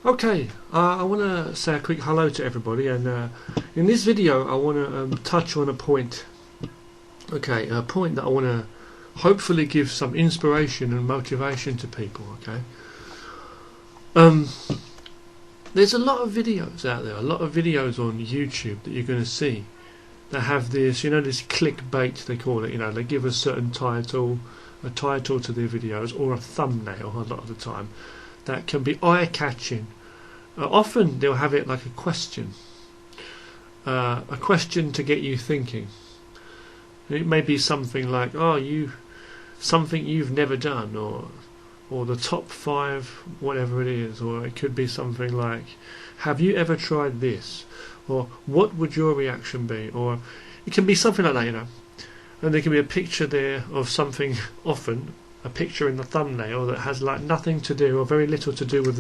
Okay, I want to say a quick hello to everybody, and in this video I want to touch on a point. Okay, a point that I want to hopefully give some inspiration and motivation to people. Okay, there's a lot of videos out there, a lot of videos on YouTube that you're going to see that have this, this clickbait they call it. They give a certain title, a title to their videos, or a thumbnail a lot of the time that can be eye-catching. Often they'll have it like a question to get you thinking. It may be something like, something you've never done, or the top 5, whatever it is, or it could be something like, have you ever tried this, or what would your reaction be, or it can be something like that, and there can be a picture there of something, often a picture in the thumbnail that has like nothing to do or very little to do with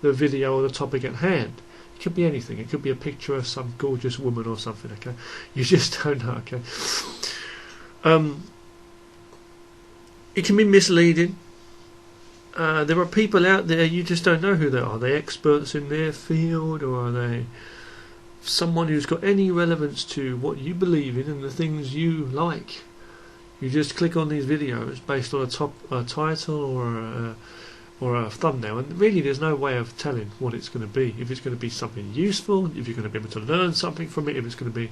the video or the topic at hand. It could be anything. It could be a picture of some gorgeous woman or something. Okay, you just don't know. Okay, it can be misleading. There are people out there you just don't know who they are. Are they experts in their field, or are they someone who's got any relevance to what you believe in and the things you like? You just click on these videos based on a title or a thumbnail, and really there's no way of telling what it's going to be. If it's going to be something useful, if you're going to be able to learn something from it, if it's going to be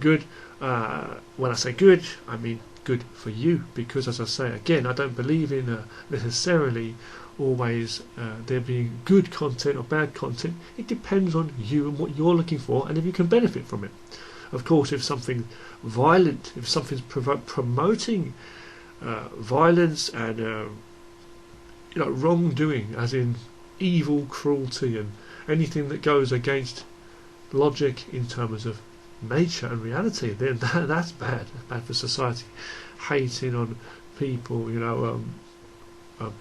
good. When I say good, I mean good for you, because as I say again, I don't believe in necessarily always there being good content or bad content. It depends on you and what you're looking for, and if you can benefit from it. Of course, if something violent, if something's promoting violence and wrongdoing, as in evil, cruelty, and anything that goes against logic in terms of nature and reality, then that's bad. That's bad for society. Hating on people,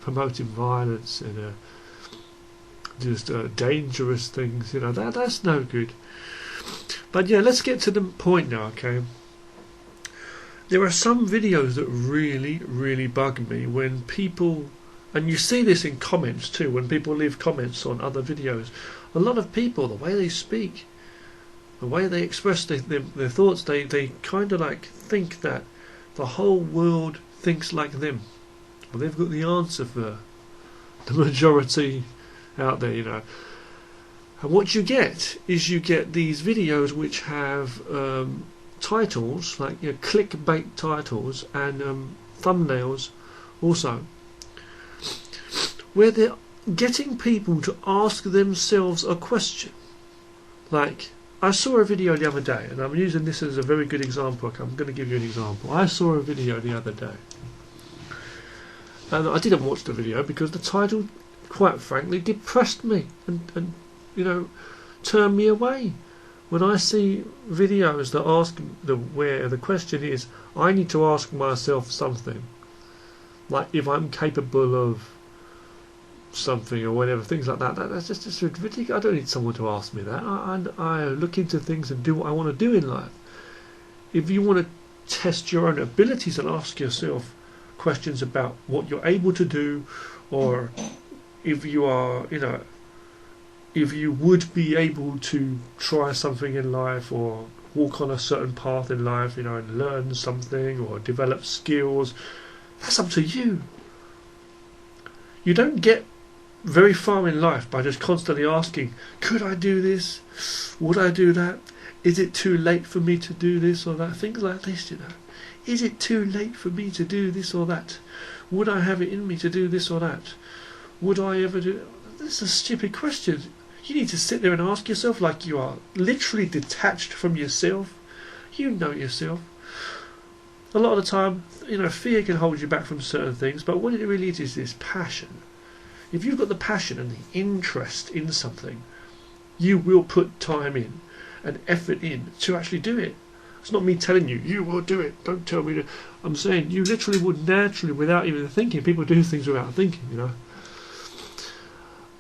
promoting violence and just dangerous things, that's no good. But yeah, let's get to the point now, okay? There are some videos that really, really bug me when people, and you see this in comments too, when people leave comments on other videos. A lot of people, the way they speak, the way they express their thoughts, they kind of like think that the whole world thinks like them. Well, they've got the answer for the majority out there, And what you get is these videos which have titles, like clickbait titles, and thumbnails also, where they're getting people to ask themselves a question. Like, I saw a video the other day, and I'm using this as a very good example. Okay, I'm going to give you an example. I saw a video the other day, and I didn't watch the video because the title, quite frankly, depressed me and turn me away. When I see videos that ask where the question is, I need to ask myself something, like if I'm capable of something or whatever, things like that. That's just ridiculous. I don't need someone to ask me that. I look into things and do what I want to do in life. If you want to test your own abilities and ask yourself questions about what you're able to do, or if you are, if you would be able to try something in life or walk on a certain path in life, and learn something or develop skills, that's up to you. You don't get very far in life by just constantly asking, could I do this? Would I do that? Is it too late for me to do this or that? Things like this, Is it too late for me to do this or that? Would I have it in me to do this or that? Would I ever do it? This is a stupid question. You need to sit there and ask yourself like you are literally detached from yourself. You know yourself. A lot of the time, fear can hold you back from certain things, but what it really is this passion. If you've got the passion and the interest in something, you will put time in and effort in to actually do it. It's not me telling you, you will do it, don't tell me to. I'm saying you literally would naturally, without even thinking. People do things without thinking,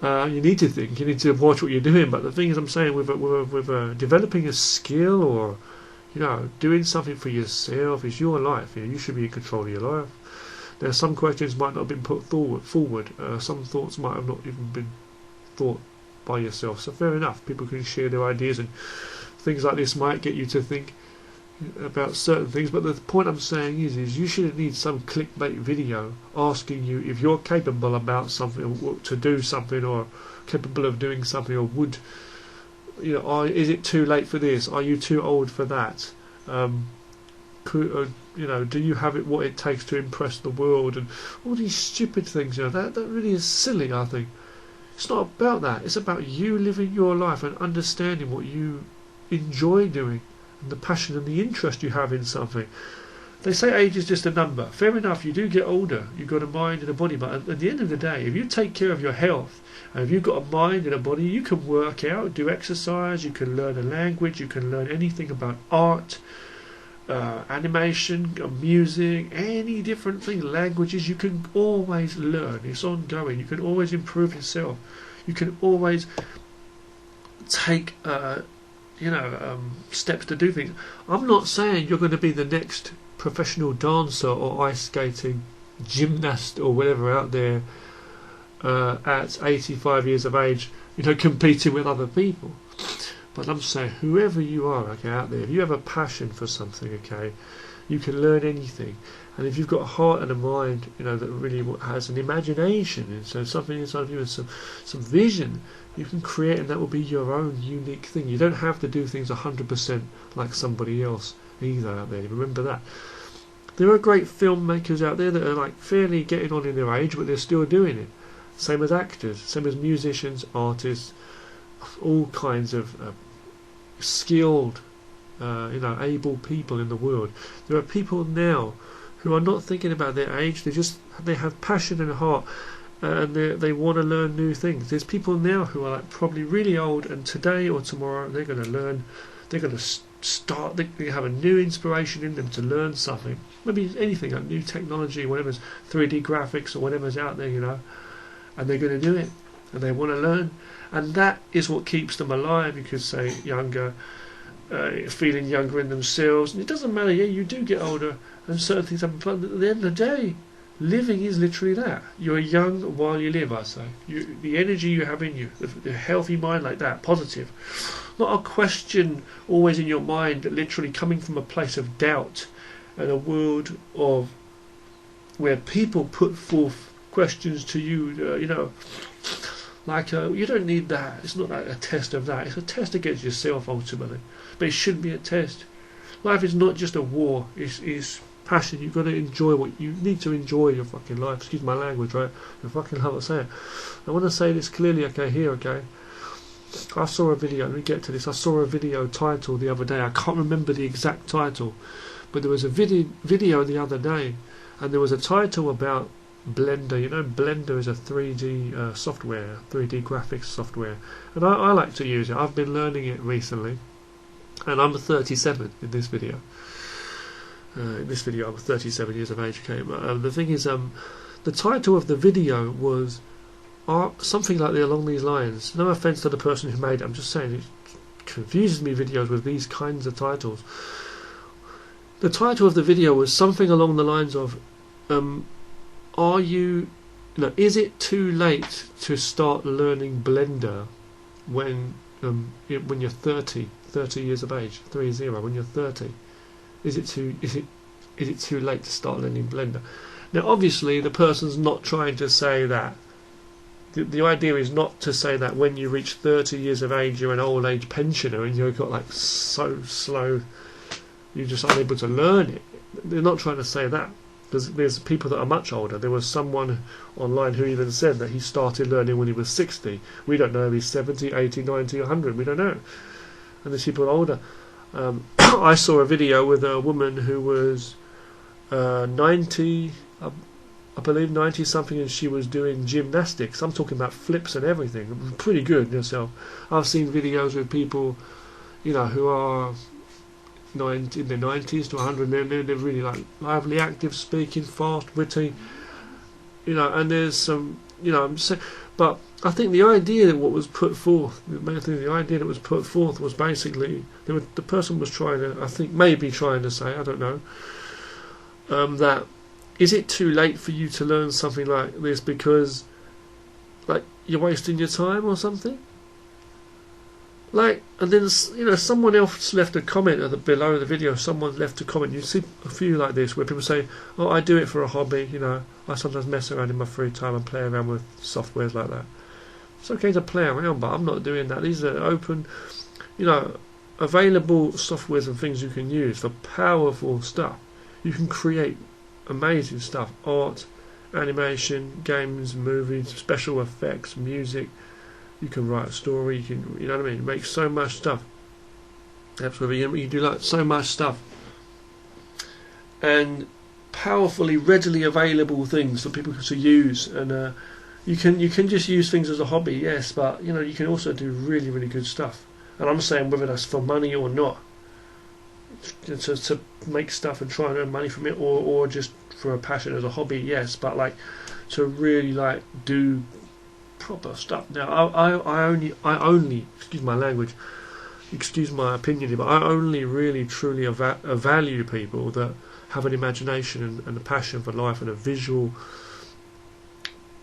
You need to think, you need to watch what you're doing, but the thing is, I'm saying with developing a skill or doing something for yourself is your life. You should be in control of your life. Now, some questions might not have been put forward. Some thoughts might have not even been thought by yourself. So fair enough, people can share their ideas, and things like this might get you to think about certain things. But the point I'm saying is you shouldn't need some clickbait video asking you if you're capable about something, or to do something, or capable of doing something, or would, is it too late for this? Are you too old for that? Do you have what it takes to impress the world? And all these stupid things, that really is silly, I think. It's not about that. It's about you living your life and understanding what you enjoy doing, and the passion and the interest you have in something. They say age is just a number. Fair enough, you do get older. You've got a mind and a body, but at the end of the day, if you take care of your health, and if you've got a mind and a body, you can work out, do exercise, you can learn a language, you can learn anything about art, animation, music, any different thing, languages. You can always learn. It's ongoing. You can always improve yourself. You can always take steps to do things. I'm not saying you're going to be the next professional dancer or ice skating gymnast or whatever out there at 85 years of age, competing with other people. But I'm saying, whoever you are, out there, if you have a passion for something, you can learn anything. And if you've got a heart and a mind, that really has an imagination, and so something inside of you and some vision, you can create, and that will be your own unique thing. You don't have to do things 100% like somebody else either out there. Remember that. There are great filmmakers out there that are fairly getting on in their age, but they're still doing it. Same as actors, same as musicians, artists, all kinds of skilled, able people in the world. There are people now who are not thinking about their age. They have passion and heart, and they want to learn new things. There's people now who are probably really old, and today or tomorrow they're going to learn. They're going to start. They have a new inspiration in them to learn something. Maybe anything, like new technology, whatever's 3D graphics or whatever's out there, and they're going to do it, and they want to learn. And that is what keeps them alive. You could say younger, feeling younger in themselves. And it doesn't matter, you do get older and certain things happen, but at the end of the day, living is literally that. You're young while you live, I say. The energy you have in you, the healthy mind like that, positive. Not a question always in your mind, literally coming from a place of doubt and a world of where people put forth questions to you, you don't need that. It's not like a test of that. It's a test against yourself ultimately. But it shouldn't be a test. Life is not just a war. It's passion. You've got to enjoy what you need to enjoy your fucking life. Excuse my language, right? I fucking love to say it. I want to say this clearly, okay? I saw a video. Let me get to this. I saw a video title the other day. I can't remember the exact title, but there was a video the other day, and there was a title about Blender. Blender is a 3D software, 3D graphics software, and I like to use it. I've been learning it recently, and I'm 37 in this video. I'm 37 years of age. Okay, but the thing is, the title of the video was something along these lines. No offense to the person who made it. I'm just saying it confuses me, videos with these kinds of titles. The title of the video was something along the lines of, is it too late to start learning Blender when you're 30 years of age, 30, when you're 30? Is it too late to start learning Blender? Now, obviously, the person's not trying to say that. The idea is not to say that when you reach 30 years of age, you're an old age pensioner and you've got so slow, you're just unable to learn it. They're not trying to say that. There's people that are much older. There was someone online who even said that he started learning when he was 60. We don't know if he's 70, 80, 90, 100. We don't know. And there's people older. I saw a video with a woman who was 90, I believe 90 something, and she was doing gymnastics. I'm talking about flips and everything. Pretty good yourself. I've seen videos with people, who are in their 90s to 100. They're really lively, active, speaking, fast, witty. And there's some, but I think the idea that what was put forth, the idea that was put forth was basically the person was trying to, I think, maybe trying to say, I don't know, that is it too late for you to learn something like this? Because you're wasting your time or something. Like, and then, you know, someone else left a comment below the video. Someone left a comment. You see a few like this where people say, "Oh, I do it for a hobby. You know, I sometimes mess around in my free time and play around with softwares like that." It's okay to play around, but I'm not doing that. These are open, you know, available softwares and things you can use for powerful stuff. You can create amazing stuff: art, animation, games, movies, special effects, music. You can write a story. You can, you know what I mean, make so much stuff. Absolutely, you do like so much stuff, and powerfully, readily available things for people to use. And you can just use things as a hobby, yes, but you know you can also do really, really good stuff. And I'm saying whether that's for money or not, to make stuff and try and earn money from it, or just for a passion as a hobby, yes, but like to really like do proper stuff. Now I only excuse my language, excuse my opinion here, but I only really truly value people that have an imagination and a passion for life and a visual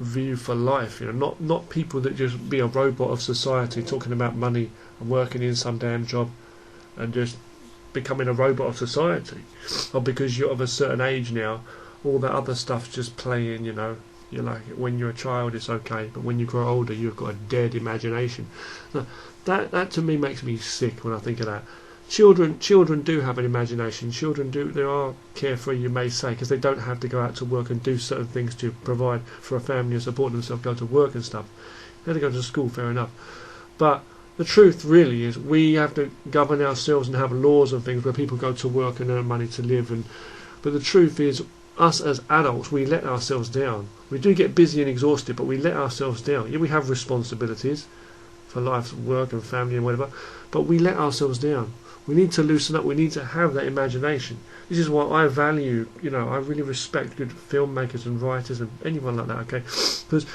view for life. You know, not people that just be a robot of society talking about money and working in some damn job and just becoming a robot of society. Or because you're of a certain age now, all that other stuff's just playing, you know. You're like, when you're a child it's okay, but when you grow older you've got a dead imagination. Now, that to me makes me sick when I think of that. Children do have an imagination. Children they are carefree, you may say, because they don't have to go out to work and do certain things to provide for a family and support themselves, go to work and stuff. They have to go to school, fair enough. But the truth really is we have to govern ourselves and have laws and things where people go to work and earn money to live. But the truth is, us as adults, we let ourselves down. We do get busy and exhausted, but we let ourselves down. Yeah, we have responsibilities for life, work and family and whatever, but we let ourselves down. We need to loosen up. We need to have that imagination. This is what I value. You know, I really respect good filmmakers and writers and anyone like that, okay? Because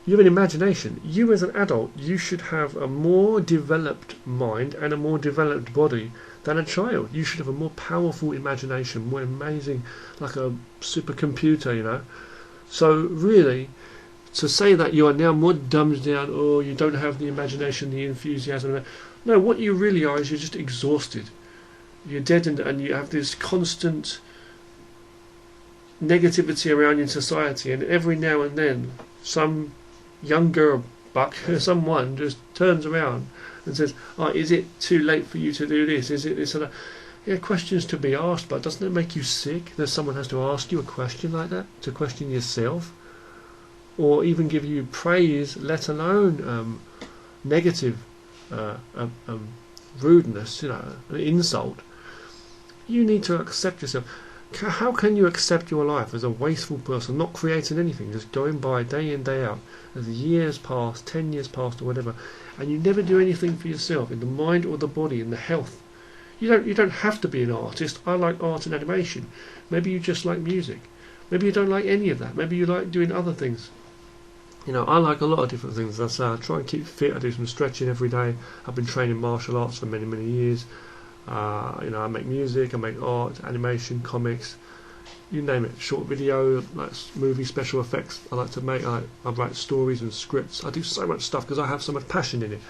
you have an imagination. You as an adult, you should have a more developed mind and a more developed body than a child. You should have a more powerful imagination, more amazing, like a supercomputer, you know. So really, to say that you are now more dumbed down, or you don't have the imagination, the enthusiasm, no, what you really are is you're just exhausted. You're deadened, and you have this constant negativity around in society, and every now and then some younger buck, someone just turns around and says, "Oh, is it too late for you to do this? Is it this?" Yeah, questions to be asked, but doesn't it make you sick that someone has to ask you a question like that, to question yourself, or even give you praise, let alone negative rudeness, you know, an insult? You need to accept yourself. How can you accept your life as a wasteful person, not creating anything, just going by day in, day out, as the years pass, 10 years past or whatever, and you never do anything for yourself, in the mind or the body, in the health? You don't have to be an artist. I like art and animation. Maybe you just like music. Maybe you don't like any of that. Maybe you like doing other things. You know, I like a lot of different things. As I say, I try and keep fit. I do some stretching every day. I've been training martial arts for many, many years. You know, I make music, I make art, animation, comics, you name it, short video, like movie special effects. I like to make. I write stories and scripts. I do so much stuff because I have so much passion in it.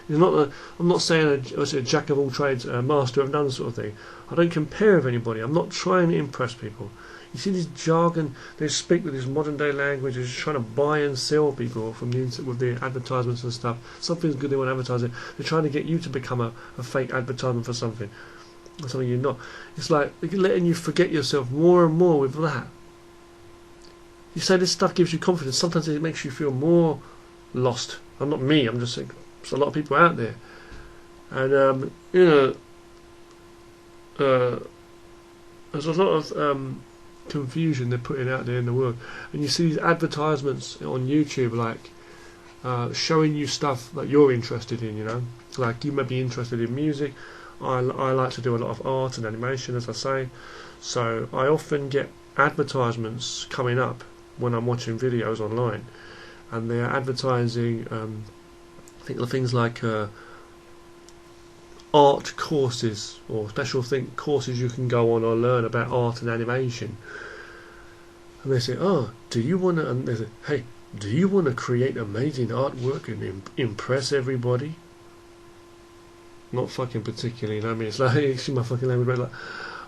It's not I'm not saying a jack of all trades, a master of none sort of thing. I don't compare with anybody. I'm not trying to impress people. You see this jargon, they speak with this modern day language, they're just trying to buy and sell people from with the advertisements and stuff. Something's good, they want to advertise it. They're trying to get you to become a fake advertisement for something, or something you're not. It's like they're letting you forget yourself more and more with that. You say this stuff gives you confidence, sometimes it makes you feel more lost. I'm not me, I'm just saying there's a lot of people out there. And you know, there's a lot of confusion they're putting out there in the world, and you see these advertisements on YouTube like showing you stuff that you're interested in, you know, like you may be interested in music. I like to do a lot of art and animation, as I say, so I often get advertisements coming up when I'm watching videos online, and they're advertising I think the things like art courses or special courses you can go on or learn about art and animation. And they say, "Oh, do you want to?" And they say, "Hey, do you want to create amazing artwork and impress everybody? Not fucking particularly, you know what I mean? It's like, excuse my fucking language, but like,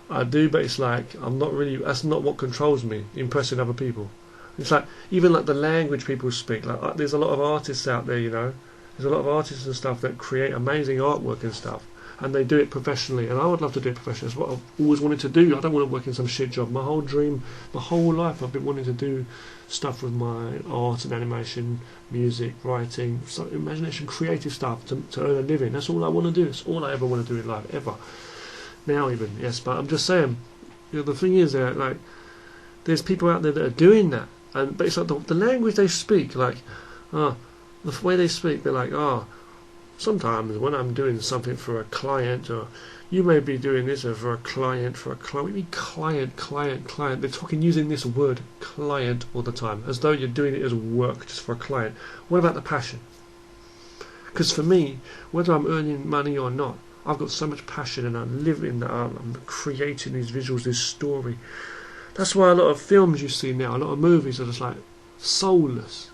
I do, but it's like, I'm not really, that's not what controls me, impressing other people. It's like, even like the language people speak, like there's a lot of artists out there, you know, there's a lot of artists and stuff that create amazing artwork and stuff, and they do it professionally, and I would love to do it professionally. It's what I've always wanted to do. I don't want to work in some shit job. My whole dream, my whole life, I've been wanting to do stuff with my art and animation, music, writing, so imagination, creative stuff to earn a living. That's all I want to do. It's all I ever want to do in life, ever. Now even, yes, but I'm just saying, you know, the thing is that, like, there's people out there that are doing that, but it's like the language they speak, like, the way they speak, they're like, sometimes when I'm doing something for a client, or you may be doing this for a client, what do you mean client? They're talking using this word client all the time, as though you're doing it as work just for a client. What about the passion? Because for me, whether I'm earning money or not, I've got so much passion and I live in that. I'm creating these visuals, this story. That's why a lot of films you see now, a lot of movies are just like soulless.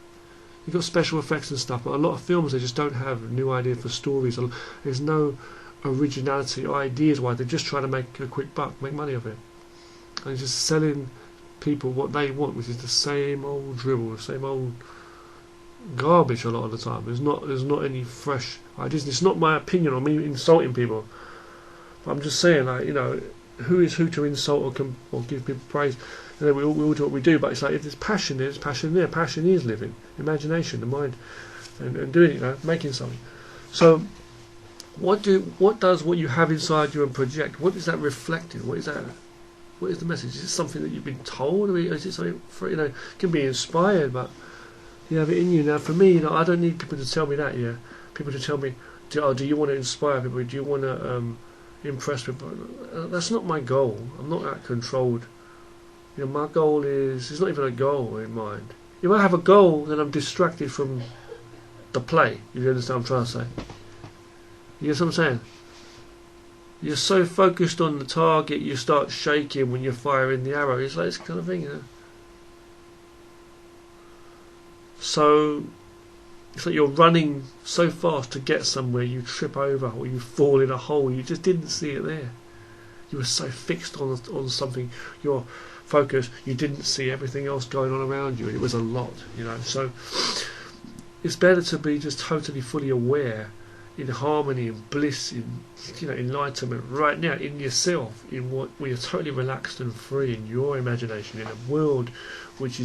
You've got special effects and stuff, but a lot of films, they just don't have new ideas for stories. There's no originality or ideas why they're just trying to make a quick buck, make money of it. And just selling people what they want, which is the same old dribble, the same old garbage a lot of the time. There's not any fresh ideas. It's not my opinion or me insulting people. But I'm just saying, like, you know, who is who to insult or give people praise? You know, we all do what we do, but it's like, if there's passion there, there's passion there. Passion is living, imagination, the mind, and doing it, you know, making something. So, what does what you have inside you and project? What is that reflecting? What is that? What is the message? Is it something that you've been told, or is it something for, you know, can be inspired, but you have it in you. Now, for me, you know, I don't need people to tell me that. Yeah, people to tell me, do you want to inspire people? Do you want to impress people? That's not my goal. I'm not that controlled. You know, my goal is, it's not even a goal in mind. If I have a goal, then I'm distracted from the play. If you understand what I'm trying to say. You know what I'm saying? You're so focused on the target, you start shaking when you're firing the arrow. It's like this kind of thing, you know. So it's like you're running so fast to get somewhere, you trip over or you fall in a hole. You just didn't see it there. You were so fixed on something, your focus, you didn't see everything else going on around you, and it was a lot, you know. So it's better to be just totally fully aware, in harmony and bliss, in, you know, enlightenment right now in yourself, in what where you're totally relaxed and free in your imagination, in a world which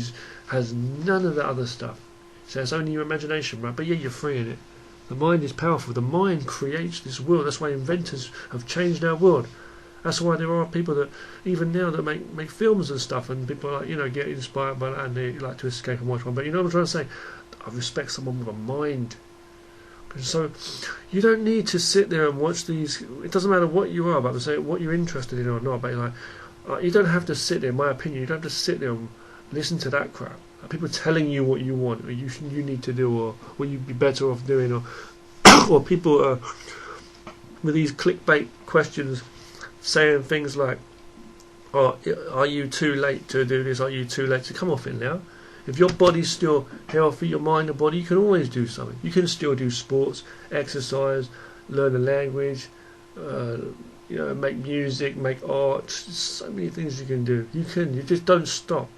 has none of that other stuff. So it's only your imagination, right? But yeah, you're free in it. The mind is powerful. The mind creates this world. That's why inventors have changed our world. That's why there are people that even now that make films and stuff, and people like, you know, get inspired by that and they like to escape and watch one. But you know what I'm trying to say? I respect someone with a mind. So you don't need to sit there and watch these. It doesn't matter what you are, but say what you're interested in or not. But like, you don't have to sit there. In my opinion, you don't have to sit there and listen to that crap. Like people telling you what you want, or you need to do, or what you'd be better off doing, or or people with these clickbait questions saying things like, "Oh, are you too late to do this? Are you too late to come off it now?" If your body's still healthy, your mind and body, you can always do something. You can still do sports, exercise, learn a language, you know, make music, make art. So many things you can do. You just don't stop.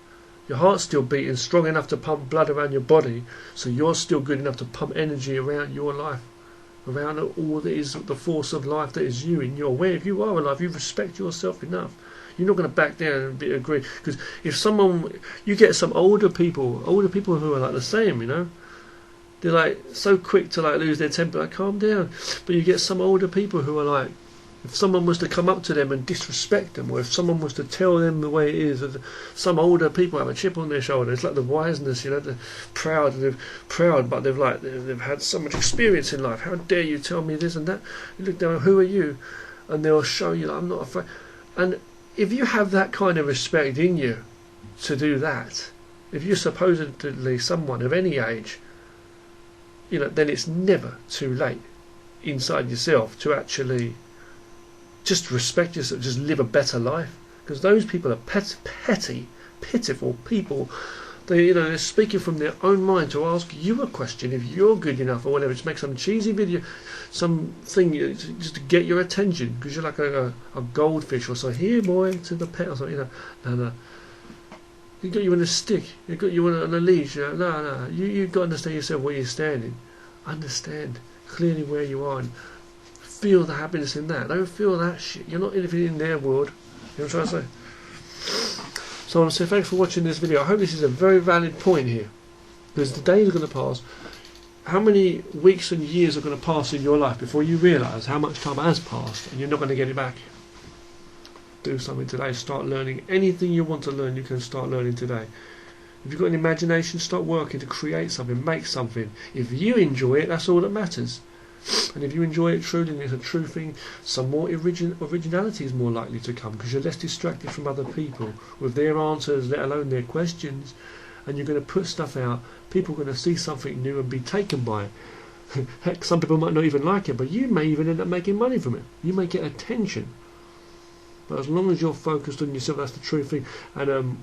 Your heart's still beating strong enough to pump blood around your body, so you're still good enough to pump energy around your life, around all that is the force of life that is you in your way. If you are alive, you respect yourself enough. You're not going to back down and agree, because if you get some older people who are like the same, you know, they're like so quick to like lose their temper, like calm down. But you get some older people who are like, if someone was to come up to them and disrespect them, or if someone was to tell them the way it is, some older people have a chip on their shoulder. It's like the wiseness, you know, the proud, but they've had so much experience in life. How dare you tell me this and that? You look down, who are you? And they'll show you, like, I'm not afraid. And if you have that kind of respect in you to do that, if you're supposedly someone of any age, you know, then it's never too late inside yourself to actually just respect yourself, just live a better life. Because those people are petty, pitiful people they're speaking from their own mind to ask you a question if you're good enough or whatever. Just make some cheesy video, something just to get your attention because you're like a goldfish or so. Here, boy, to the pet or something. No. He got you on a stick. He got you on a leash. No. You've got to understand yourself where you're standing. Understand clearly where you are and feel the happiness in that. Don't feel that shit. You're not living in their world. You know what I'm trying to say? So I want to say thanks for watching this video. I hope this is a very valid point here. Because the days are going to pass. How many weeks and years are going to pass in your life before you realise how much time has passed and you're not going to get it back? Do something today. Start learning anything you want to learn. You can start learning today. If you've got an imagination, start working to create something, make something. If you enjoy it, that's all that matters. And if you enjoy it truly and it's a true thing, some more originality is more likely to come because you're less distracted from other people with their answers, let alone their questions. And you're going to put stuff out. People are going to see something new and be taken by it. Heck, some people might not even like it, but you may even end up making money from it. You may get attention. But as long as you're focused on yourself, that's the true thing. And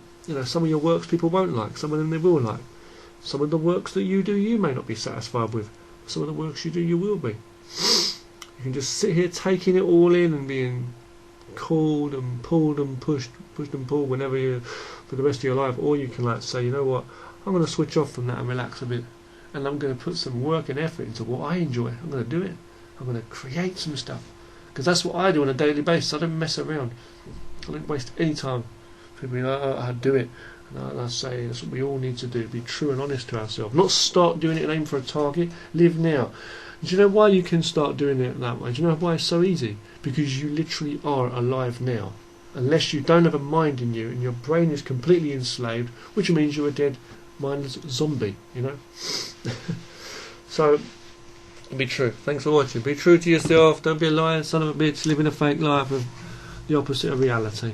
some of your works people won't like, some of them they will like. Some of the works that you do, you may not be satisfied with. Some of the works you do, you will be. You can just sit here taking it all in and being called and pulled and pushed and pulled whenever you, for the rest of your life. Or you can say, you know what, I'm going to switch off from that and relax a bit. And I'm going to put some work and effort into what I enjoy. I'm going to do it. I'm going to create some stuff. Because that's what I do on a daily basis. I don't mess around. I don't waste any time. People I do it. And I say that's what we all need to do. Be true and honest to ourselves. Not start doing it and aim for a target. Live now. Do you know why you can start doing it that way? Do you know why it's so easy? Because you literally are alive now. Unless you don't have a mind in you and your brain is completely enslaved, which means you're a dead, mindless zombie, So, be true. Thanks for watching. Be true to yourself. Don't be a liar, son of a bitch, living a fake life of the opposite of reality.